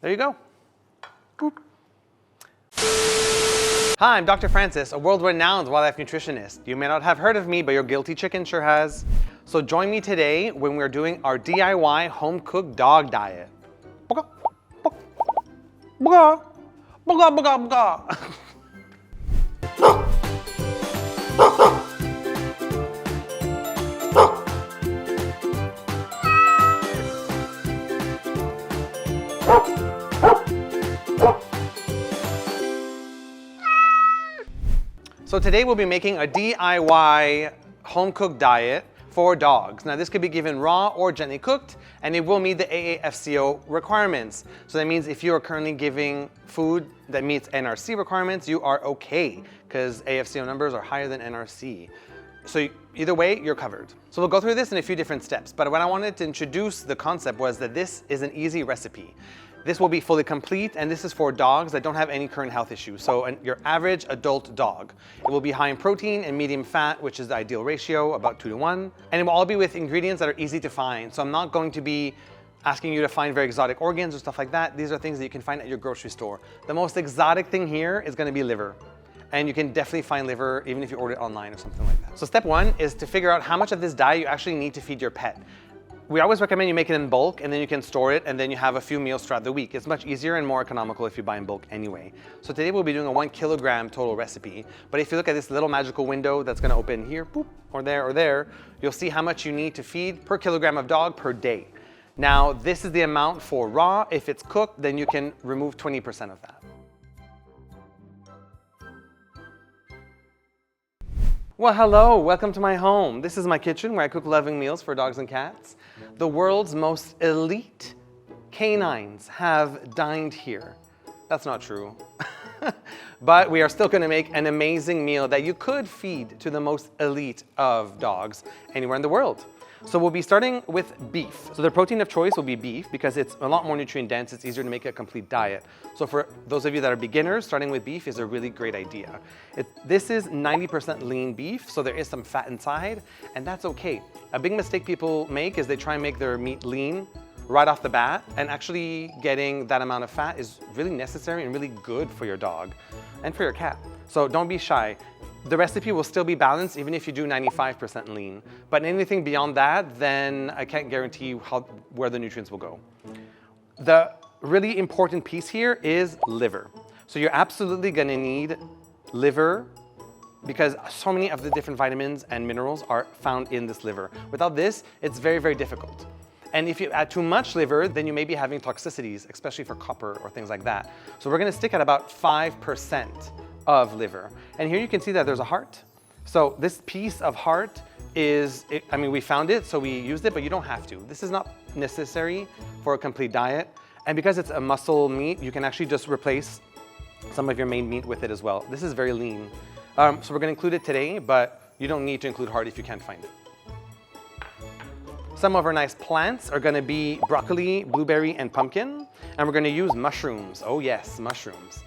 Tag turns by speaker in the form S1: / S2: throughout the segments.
S1: there you go. Boop. Hi, I'm Dr. Francis, a world-renowned wildlife nutritionist. You may not have heard of me, but your guilty chicken sure has. So join me today when we're doing our DIY home-cooked dog diet. Buga, buga, buga, buga, buga, buga. So today we'll be making a DIY home-cooked diet for dogs. Now this could be given raw or gently cooked, and it will meet the AAFCO requirements. So that means if you are currently giving food that meets NRC requirements, you are okay, because AAFCO numbers are higher than NRC. So either way, you're covered. So we'll go through this in a few different steps, but what I wanted to introduce the concept was that this is an easy recipe. This will be fully complete, and this is for dogs that don't have any current health issues. So your average adult dog. It will be high in protein and medium fat, which is the ideal ratio, about 2:1. And it will all be with ingredients that are easy to find. So I'm not going to be asking you to find very exotic organs or stuff like that. These are things that you can find at your grocery store. The most exotic thing here is gonna be liver. And you can definitely find liver even if you order it online or something like that. So step one is to figure out how much of this diet you actually need to feed your pet. We always recommend you make it in bulk, and then you can store it, and then you have a few meals throughout the week. It's much easier and more economical if you buy in bulk anyway. So today we'll be doing a 1 kilogram total recipe. But if you look at this little magical window that's gonna open here, boop, or there, you'll see how much you need to feed per kilogram of dog per day. Now, this is the amount for raw. If it's cooked, then you can remove 20% of that. Well, hello, welcome to my home. This is my kitchen where I cook loving meals for dogs and cats. The world's most elite canines have dined here. That's not true. But we are still gonna make an amazing meal that you could feed to the most elite of dogs anywhere in the world. So we'll be starting with beef. So the protein of choice will be beef because it's a lot more nutrient dense. It's easier to make a complete diet. So for those of you that are beginners, starting with beef is a really great idea. This is 90% lean beef, so there is some fat inside, and that's okay. A big mistake people make is they try and make their meat lean right off the bat, and actually getting that amount of fat is really necessary and really good for your dog and for your cat. So don't be shy. The recipe will still be balanced even if you do 95% lean. But anything beyond that, then I can't guarantee you where the nutrients will go. The really important piece here is liver. So you're absolutely gonna need liver because so many of the different vitamins and minerals are found in this liver. Without this, it's very, very difficult. And if you add too much liver, then you may be having toxicities, especially for copper or things like that. So we're gonna stick at about 5% of liver. And here you can see that there's a heart. So this piece of heart we found it, so we used it, but you don't have to. This is not necessary for a complete diet. And because it's a muscle meat, you can actually just replace some of your main meat with it as well. This is very lean. So we're gonna include it today, but you don't need to include heart if you can't find it. Some of our nice plants are gonna be broccoli, blueberry, and pumpkin. And we're gonna use mushrooms. Oh yes, mushrooms.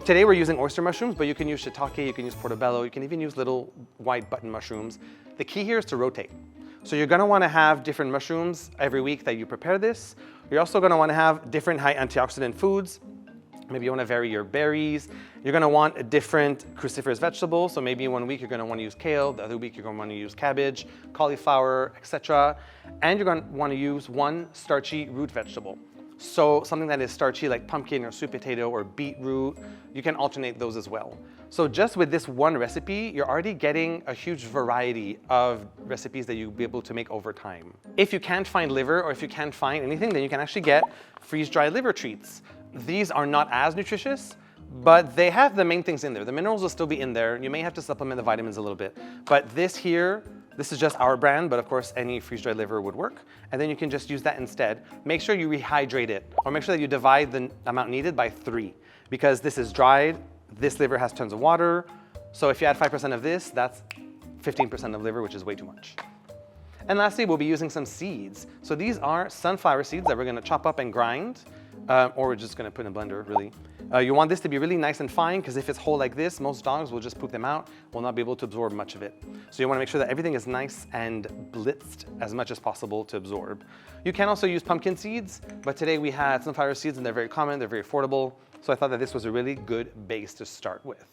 S1: Today we're using oyster mushrooms, but you can use shiitake, you can use portobello, you can even use little white button mushrooms. The key here is to rotate. So you're gonna wanna have different mushrooms every week that you prepare this. You're also gonna wanna have different high antioxidant foods. Maybe you wanna vary your berries. You're gonna want a different cruciferous vegetable. So maybe one week you're gonna wanna use kale, the other week you're gonna wanna use cabbage, cauliflower, etc. And you're gonna wanna use one starchy root vegetable. So something that is starchy like pumpkin or sweet potato or beetroot, you can alternate those as well. So just with this one recipe, you're already getting a huge variety of recipes that you'll be able to make over time. If you can't find liver or if you can't find anything, then you can actually get freeze-dried liver treats. These are not as nutritious, but they have the main things in there. The minerals will still be in there. You may have to supplement the vitamins a little bit. But this here, this is just our brand, but of course any freeze-dried liver would work. And then you can just use that instead. Make sure you rehydrate it, or make sure that you divide the amount needed by 3, because this is dried, this liver has tons of water. So if you add 5% of this, that's 15% of liver, which is way too much. And lastly, we'll be using some seeds. So these are sunflower seeds that we're gonna chop up and grind, or we're just gonna put in a blender, really. You want this to be really nice and fine, because if it's whole like this, most dogs will just poop them out, will not be able to absorb much of it. So you want to make sure that everything is nice and blitzed as much as possible to absorb. You can also use pumpkin seeds, but today we had sunflower seeds and they're very common, they're very affordable. So I thought that this was a really good base to start with.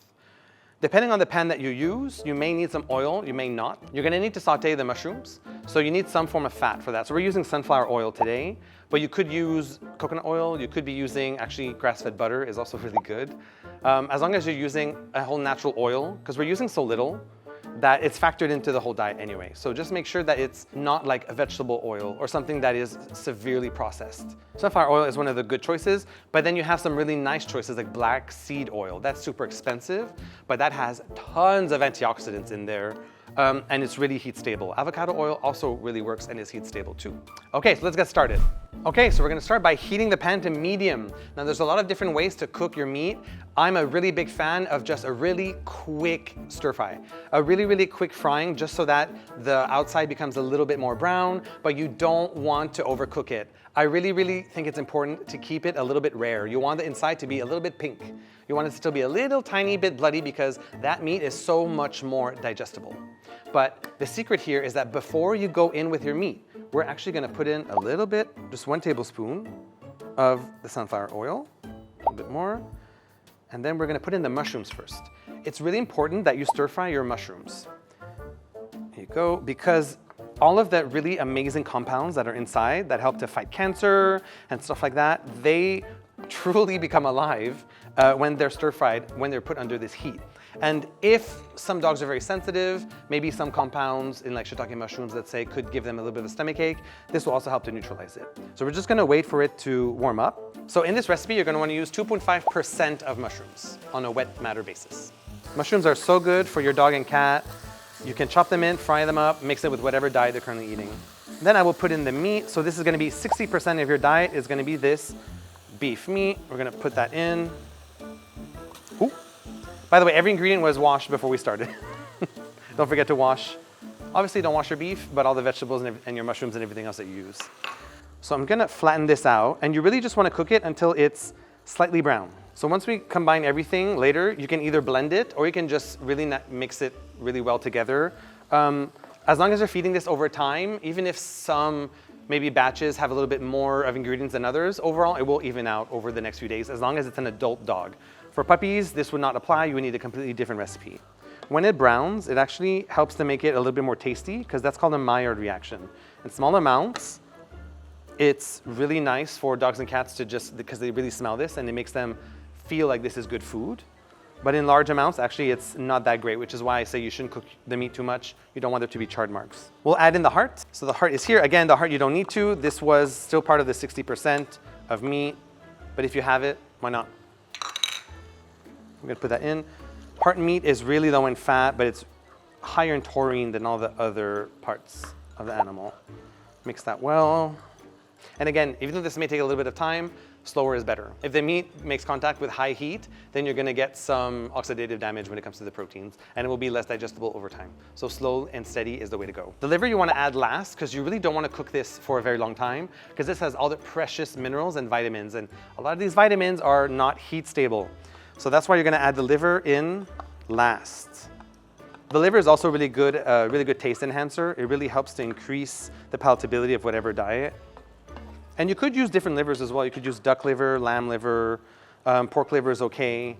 S1: Depending on the pan that you use, you may need some oil, you may not. You're gonna need to saute the mushrooms, so you need some form of fat for that. So we're using sunflower oil today, but you could use coconut oil, you could be using, actually grass-fed butter is also really good. As long as you're using a whole natural oil, because we're using so little that it's factored into the whole diet anyway. So just make sure that it's not like a vegetable oil or something that is severely processed. Sunflower oil is one of the good choices, but then you have some really nice choices like black seed oil. That's super expensive, but that has tons of antioxidants in there. And it's really heat stable. Avocado oil also really works and is heat stable too. Okay, so let's get started. Okay, so we're gonna start by heating the pan to medium. Now there's a lot of different ways to cook your meat. I'm a really big fan of just a really quick stir fry. A really quick frying just so that the outside becomes a little bit more brown, but you don't want to overcook it. I really think it's important to keep it a little bit rare. You want the inside to be a little bit pink. You want it to still be a little tiny bit bloody because that meat is so much more digestible. But the secret here is that before you go in with your meat, we're actually gonna put in a little bit, just 1 tablespoon of the sunflower oil, a little bit more, and then we're gonna put in the mushrooms first. It's really important that you stir fry your mushrooms. Here you go, because all of the really amazing compounds that are inside that help to fight cancer and stuff like that, they truly become alive when they're stir fried, when they're put under this heat. And if some dogs are very sensitive, maybe some compounds in like shiitake mushrooms, let's say, could give them a little bit of a stomach ache, this will also help to neutralize it. So we're just gonna wait for it to warm up. So in this recipe, you're gonna wanna use 2.5% of mushrooms on a wet matter basis. Mushrooms are so good for your dog and cat. You can chop them in, fry them up, mix it with whatever diet they're currently eating. Then I will put in the meat. So this is gonna be 60% of your diet is gonna be this beef meat. We're gonna put that in. Ooh. By the way, every ingredient was washed before we started. Don't forget to wash. Obviously don't wash your beef, but all the vegetables and your mushrooms and everything else that you use. So I'm gonna flatten this out, and you really just wanna cook it until it's slightly brown. So once we combine everything later, you can either blend it or you can just really mix it really well together. As long as you're feeding this over time, even if some maybe batches have a little bit more of ingredients than others, overall it will even out over the next few days as long as it's an adult dog. For puppies, this would not apply. You would need a completely different recipe. When it browns, it actually helps to make it a little bit more tasty because that's called a Maillard reaction. In small amounts, it's really nice for dogs and cats to just, because they really smell this and it makes them feel like this is good food. But in large amounts, actually, it's not that great, which is why I say you shouldn't cook the meat too much. You don't want there to be charred marks. We'll add in the heart. So the heart is here. Again, the heart you don't need to. This was still part of the 60% of meat, but if you have it, why not? I'm gonna put that in. Heart meat is really low in fat, but it's higher in taurine than all the other parts of the animal. Mix that well. And again, even though this may take a little bit of time, slower is better. If the meat makes contact with high heat, then you're gonna get some oxidative damage when it comes to the proteins, and it will be less digestible over time. So slow and steady is the way to go. The liver you wanna add last, because you really don't wanna cook this for a very long time, because this has all the precious minerals and vitamins, and a lot of these vitamins are not heat stable. So that's why you're gonna add the liver in last. The liver is also really good taste enhancer. It really helps to increase the palatability of whatever diet. And you could use different livers as well. You could use duck liver, lamb liver, pork liver is okay.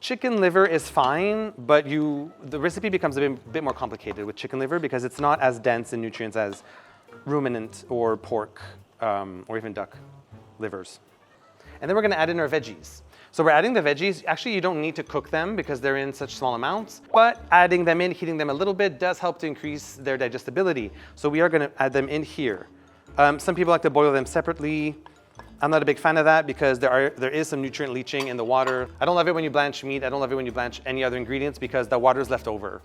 S1: Chicken liver is fine, but the recipe becomes a bit more complicated with chicken liver because it's not as dense in nutrients as ruminant or pork or even duck livers. And then we're gonna add in our veggies. So we're adding the veggies. Actually, you don't need to cook them because they're in such small amounts, but adding them in, heating them a little bit does help to increase their digestibility. So we are gonna add them in here. Some people like to boil them separately. I'm not a big fan of that because there is some nutrient leaching in the water. I don't love it when you blanch meat. I don't love it when you blanch any other ingredients because the water is left over.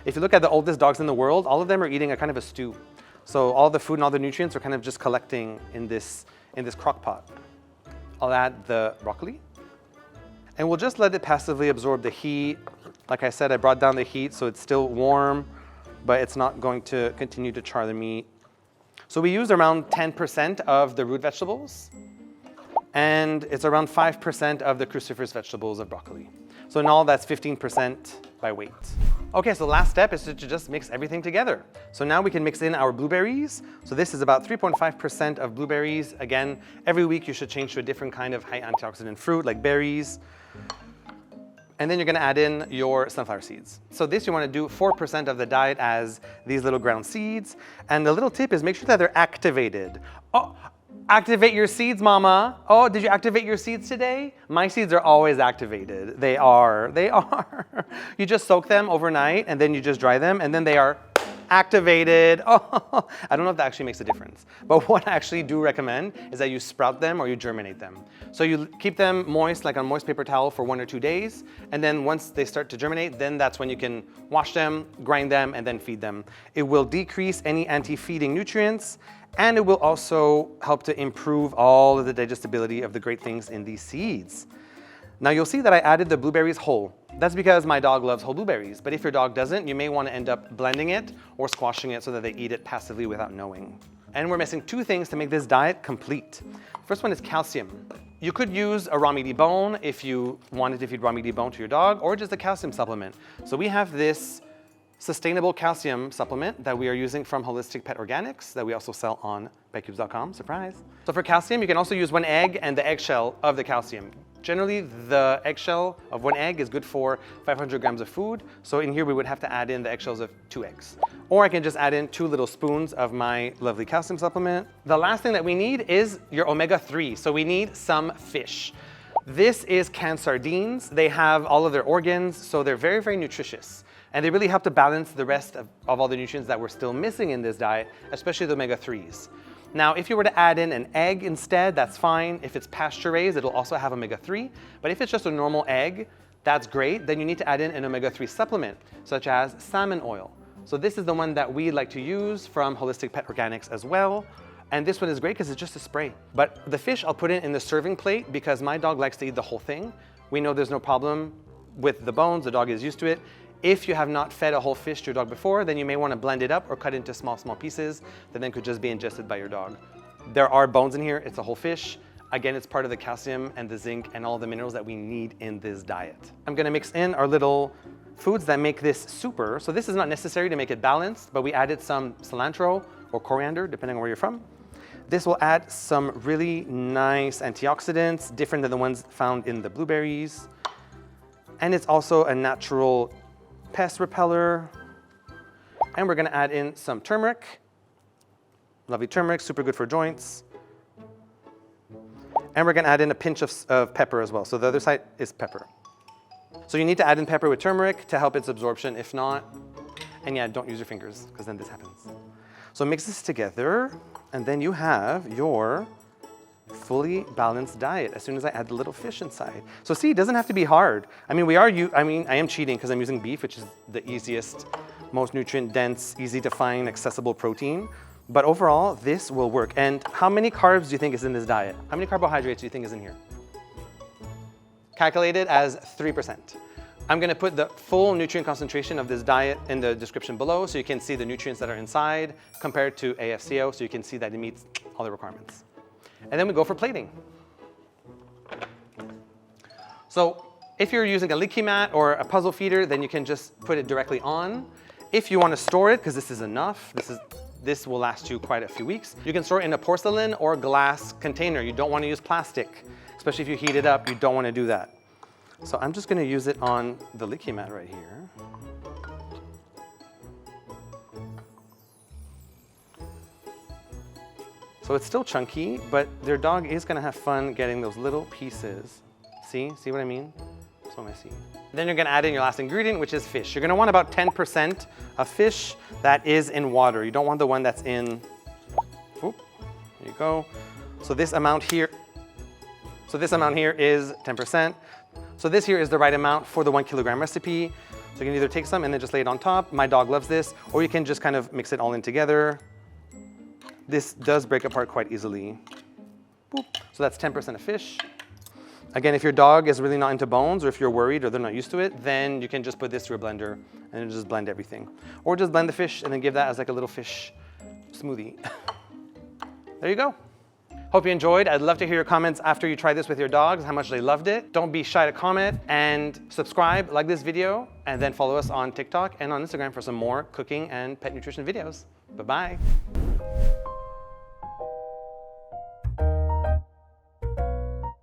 S1: If you look at the oldest dogs in the world, all of them are eating a kind of a stew. So all the food and all the nutrients are kind of just collecting in this crock pot. I'll add the broccoli. And we'll just let it passively absorb the heat. Like I said, I brought down the heat so it's still warm, but it's not going to continue to char the meat. So we use around 10% of the root vegetables. and it's around 5% of the cruciferous vegetables of broccoli. So in all, that's 15% by weight. Okay, so the last step is to just mix everything together. So now we can mix in our blueberries. So this is about 3.5% of blueberries. Again, every week you should change to a different kind of high antioxidant fruit like berries. And then you're gonna add in your sunflower seeds. So this you wanna do 4% of the diet as these little ground seeds. And the little tip is make sure that they're activated. Oh, activate your seeds, mama. Oh, did you activate your seeds today? My seeds are always activated. They are. You just soak them overnight and then you just dry them and then they are activated. Oh, I don't know if that actually makes a difference. But what I actually do recommend is that you sprout them or you germinate them. So you keep them moist, like on moist paper towel for 1 or 2 days. And then once they start to germinate, then that's when you can wash them, grind them, and then feed them. It will decrease any anti-feeding nutrients, and it will also help to improve all of the digestibility of the great things in these seeds. Now you'll see that I added the blueberries whole. That's because my dog loves whole blueberries, but if your dog doesn't, you may want to end up blending it or squashing it so that they eat it passively without knowing. And we're missing 2 things to make this diet complete. First one is calcium. You could use a raw meaty bone if you wanted to feed raw meaty bone to your dog, or just a calcium supplement. So we have this sustainable calcium supplement that we are using from Holistic Pet Organics that we also sell on petcubes.com, surprise. So for calcium, you can also use 1 egg and the eggshell of the calcium. Generally, the eggshell of 1 egg is good for 500 grams of food. So in here, we would have to add in the eggshells of 2 eggs. Or I can just add in 2 little spoons of my lovely calcium supplement. The last thing that we need is your omega-3. So we need some fish. This is canned sardines. They have all of their organs, so they're very, very nutritious. And they really help to balance the rest of all the nutrients that we're still missing in this diet, especially the omega-3s. Now, if you were to add in an egg instead, that's fine. If it's pasture-raised, it'll also have omega-3. But if it's just a normal egg, that's great. Then you need to add in an omega-3 supplement, such as salmon oil. So this is the one that we like to use from Holistic Pet Organics as well. And this one is great because it's just a spray. But the fish I'll put in the serving plate because my dog likes to eat the whole thing. We know there's no problem with the bones. The dog is used to it. If you have not fed a whole fish to your dog before, then you may want to blend it up or cut into small, small pieces that then could just be ingested by your dog. There are bones in here. It's a whole fish. Again, it's part of the calcium and the zinc and all the minerals that we need in this diet. I'm going to mix in our little foods that make this super. So this is not necessary to make it balanced, but we added some cilantro or coriander, depending on where you're from. This will add some really nice antioxidants, different than the ones found in the blueberries. And it's also a natural pest repeller. And we're gonna add in some turmeric. Lovely turmeric, super good for joints. And we're gonna add in a pinch of pepper as well. So the other side is pepper. So you need to add in pepper with turmeric to help its absorption. If not, and yeah, don't use your fingers because then this happens. So mix this together and then you have your fully balanced diet as soon as I add the little fish inside. So see, it doesn't have to be hard. I mean, I am cheating because I'm using beef, which is the easiest, most nutrient dense, easy to find, accessible protein. But overall, this will work. And how many carbs do you think is in this diet? How many carbohydrates do you think is in here? Calculated as 3%. I'm gonna put the full nutrient concentration of this diet in the description below so you can see the nutrients that are inside compared to AAFCO so you can see that it meets all the requirements. And then we go for plating. So if you're using a leaky mat or a puzzle feeder, then you can just put it directly on. If you want to store it, because this is enough, this will last you quite a few weeks, you can store it in a porcelain or glass container. You don't want to use plastic, especially if you heat it up, you don't want to do that. So I'm just going to use it on the leaky mat right here. So it's still chunky, but their dog is gonna have fun getting those little pieces. See what I mean? So messy. Then you're gonna add in your last ingredient, which is fish. You're gonna want about 10% of fish that is in water. You don't want the one that's in, oop, there you go. So this amount here is 10%. So this here is the right amount for the 1 kilogram recipe. So you can either take some and then just lay it on top. My dog loves this, or you can just kind of mix it all in together. This does break apart quite easily. Boop. So that's 10% of fish. Again, if your dog is really not into bones or if you're worried or they're not used to it, then you can just put this through a blender and then just blend everything. Or just blend the fish and then give that as like a little fish smoothie. There you go. Hope you enjoyed. I'd love to hear your comments after you try this with your dogs, how much they loved it. Don't be shy to comment, and subscribe, like this video, and then follow us on TikTok and on Instagram for some more cooking and pet nutrition videos. Bye-bye.